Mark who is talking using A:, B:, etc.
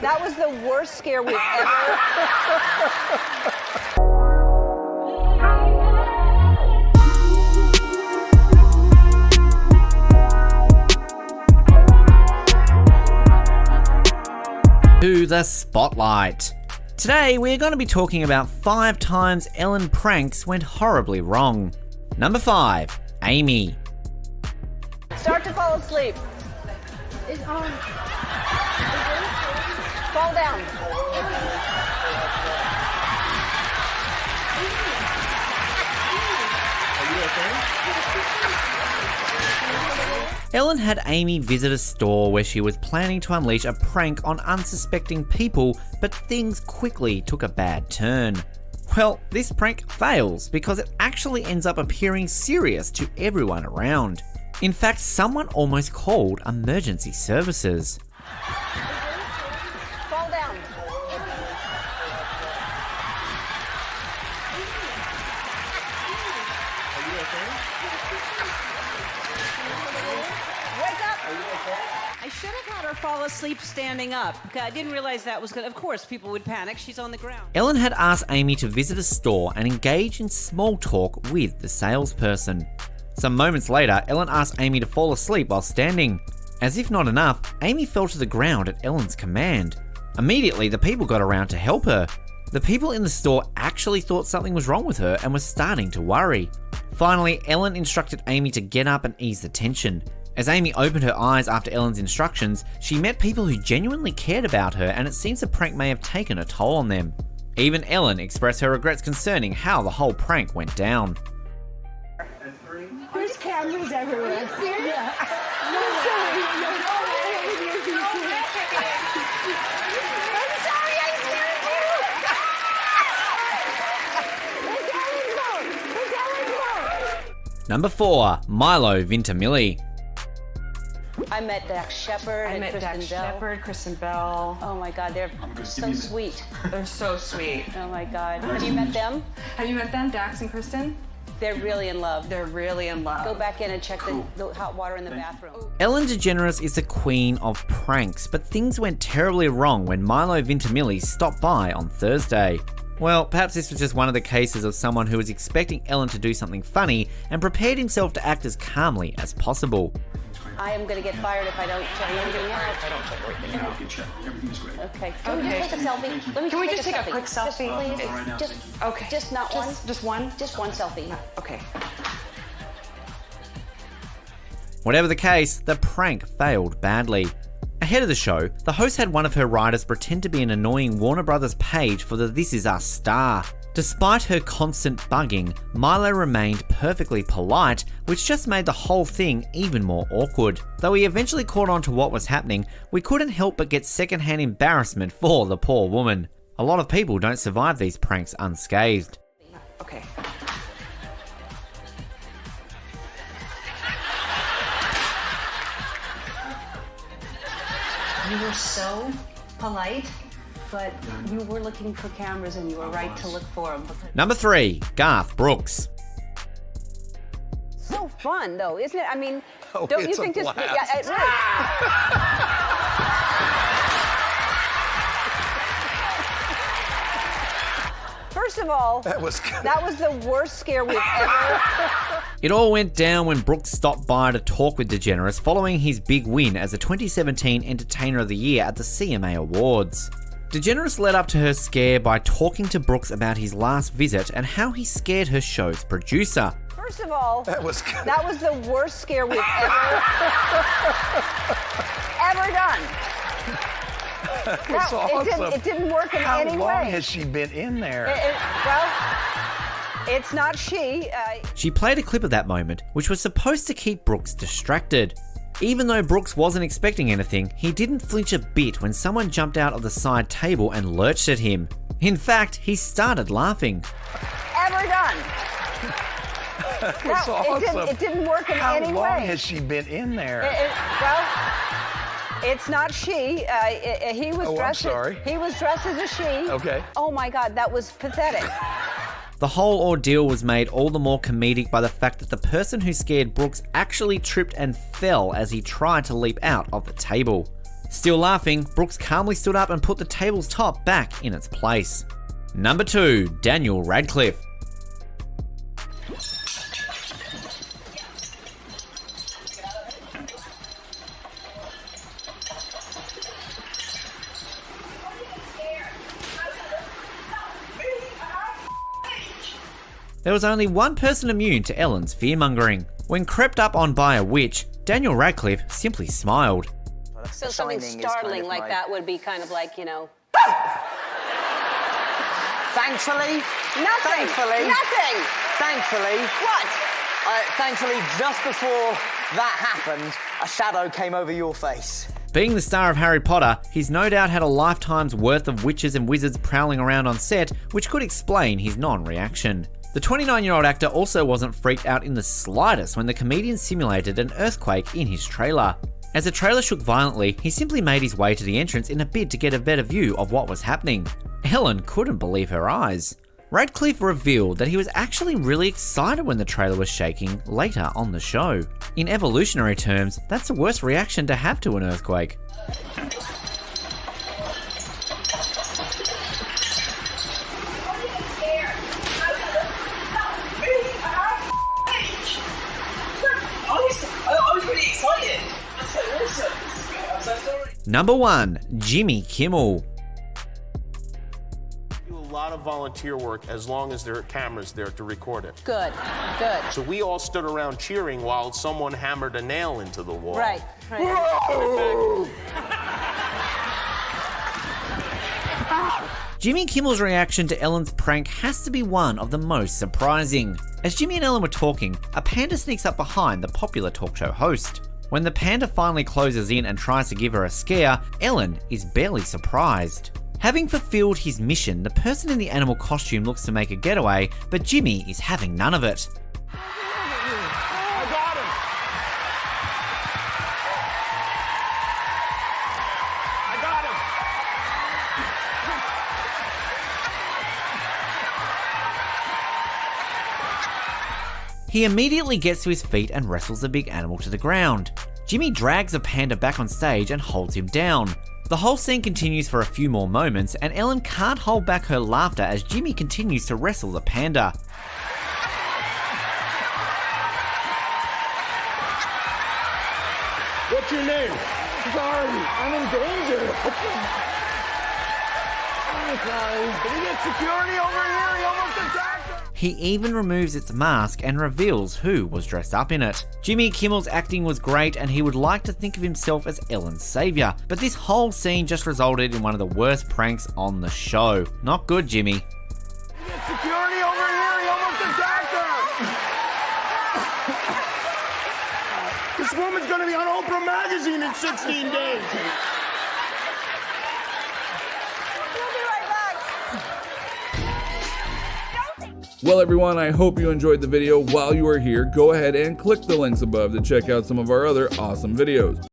A: That was the worst scare we've ever.
B: To the Spotlight. Today we're going to be talking about 5 times Ellen pranks went horribly wrong. Number 5, Amy.
A: Start to fall asleep.
C: It's on.
A: Fall down.
B: Ellen had Amy visit a store where she was planning to unleash a prank on unsuspecting people, but things quickly took a bad turn. Well, this prank fails because it actually ends up appearing serious to everyone around. In fact, someone almost called emergency services.
A: Fall down. Wake up.
D: I should have had her fall asleep standing up. I didn't realize that was good. Of course, people would panic. She's on the ground.
B: Ellen had asked Amy to visit a store and engage in small talk with the salesperson. Some moments later, Ellen asked Amy to fall asleep while standing. As if not enough, Amy fell to the ground at Ellen's command. Immediately, the people got around to help her. The people in the store actually thought something was wrong with her and were starting to worry. Finally, Ellen instructed Amy to get up and ease the tension. As Amy opened her eyes after Ellen's instructions, she met people who genuinely cared about her, and it seems the prank may have taken a toll on them. Even Ellen expressed her regrets concerning how the whole prank went down.
C: There's cameras everywhere. Yeah.
B: Number 4, Milo Vintamilli.
A: I met Dax Shepard and Kristen Bell.
E: Kristen Bell.
A: Oh my God, they're so sweet.
E: They're so sweet.
A: Oh my God. Have you met them?
E: Have you met them, Dax and Kristen?
A: They're really in love.
E: They're really in love.
A: Go back in and check the hot water in the bathroom.
B: Ellen Degeneres is the queen of pranks, but things went terribly wrong when Milo Vintamilli stopped by on Thursday. Well, perhaps this was just one of the cases of someone who was expecting Ellen to do something funny and prepared himself to act as calmly as possible.
A: I am going to get fired if I don't check anything out.
F: I don't check everything out. You check. Everything's great.
A: Okay. Can we just take a selfie?
E: Can we just take a quick selfie?
A: Please.
F: Right now,
A: Just,
F: thank you.
E: Okay.
A: just not one?
E: Just one?
A: Just one selfie.
E: Okay.
B: Whatever the case, the prank failed badly. Ahead of the show, the host had one of her writers pretend to be an annoying Warner Brothers page for the This Is Us star. Despite her constant bugging, Milo remained perfectly polite, which just made the whole thing even more awkward. Though he eventually caught on to what was happening, we couldn't help but get secondhand embarrassment for the poor woman. A lot of people don't survive these pranks unscathed.
E: Okay.
A: You were so polite, but you were looking for cameras and you were right to look for them.
B: Number 3, Garth Brooks.
A: So fun, though, isn't it? I mean,
G: Oh,
A: don't you
G: it's a
A: think this?
G: blast.
A: Yeah, it really. First of all,
G: That was
A: the worst scare we've ever.
B: It all went down when Brooks stopped by to talk with Degeneres following his big win as the 2017 Entertainer of the Year at the CMA Awards. Degeneres led up to her scare by talking to Brooks about his last visit and how he scared her show's producer.
A: First of all,
G: That was
A: the worst scare we've ever done.
G: awesome.
A: It didn't work in
G: How
A: any
G: long
A: way.
G: has she been in there?
A: Well, it's not she.
B: She played a clip of that moment, which was supposed to keep Brooks distracted. Even though Brooks wasn't expecting anything, he didn't flinch a bit when someone jumped out of the side table and lurched at him. In fact, he started laughing.
A: Ever done.
G: That's awesome.
A: It didn't work in any way.
G: How long has she been in there?
A: Well, it's not she. He was dressed.
G: I'm sorry.
A: He was dressed as a she.
G: Okay.
A: Oh my God, that was pathetic.
B: The whole ordeal was made all the more comedic by the fact that the person who scared Brooks actually tripped and fell as he tried to leap out of the table. Still laughing, Brooks calmly stood up and put the table's top back in its place. Number 2, Daniel Radcliffe. There was only one person immune to Ellen's fear-mongering. When crept up on by a witch, Daniel Radcliffe simply smiled.
A: So something startling like that would be kind of like, you know.
H: Thankfully.
A: Nothing.
H: Thankfully.
A: Nothing.
H: Thankfully.
A: What?
H: Thankfully, just before that happened, a shadow came over your face.
B: Being the star of Harry Potter, he's no doubt had a lifetime's worth of witches and wizards prowling around on set, which could explain his non-reaction. The 29-year-old actor also wasn't freaked out in the slightest when the comedian simulated an earthquake in his trailer. As the trailer shook violently, he simply made his way to the entrance in a bid to get a better view of what was happening. Ellen couldn't believe her eyes. Radcliffe revealed that he was actually really excited when the trailer was shaking later on the show. In evolutionary terms, that's the worst reaction to have to an earthquake.
I: I was really excited. That's so awesome. I'm so sorry.
B: Number 1, Jimmy Kimmel.
J: Do a lot of volunteer work as long as there are cameras there to record it.
A: Good. Good.
J: So we all stood around cheering while someone hammered a nail into the wall.
A: Right.
B: Jimmy Kimmel's reaction to Ellen's prank has to be one of the most surprising. As Jimmy and Ellen were talking, a panda sneaks up behind the popular talk show host. When the panda finally closes in and tries to give her a scare, Ellen is barely surprised. Having fulfilled his mission, the person in the animal costume looks to make a getaway, but Jimmy is having none of it.
G: I got him. I got him.
B: He immediately gets to his feet and wrestles the big animal to the ground. Jimmy drags the panda back on stage and holds him down. The whole scene continues for a few more moments, and Ellen can't hold back her laughter as Jimmy continues to wrestle the panda.
G: What's your name? Sorry, I'm in danger. I'm sorry. Can we get security over here? He almost attacked us.
B: He even removes its mask and reveals who was dressed up in it. Jimmy Kimmel's acting was great and he would like to think of himself as Ellen's savior, but this whole scene just resulted in one of the worst pranks on the show. Not good, Jimmy.
G: Get security over here. He almost attacked her. This woman's going to be on Oprah Magazine in 16 days.
K: Well everyone, I hope you enjoyed the video. While you are here, go ahead and click the links above to check out some of our other awesome videos.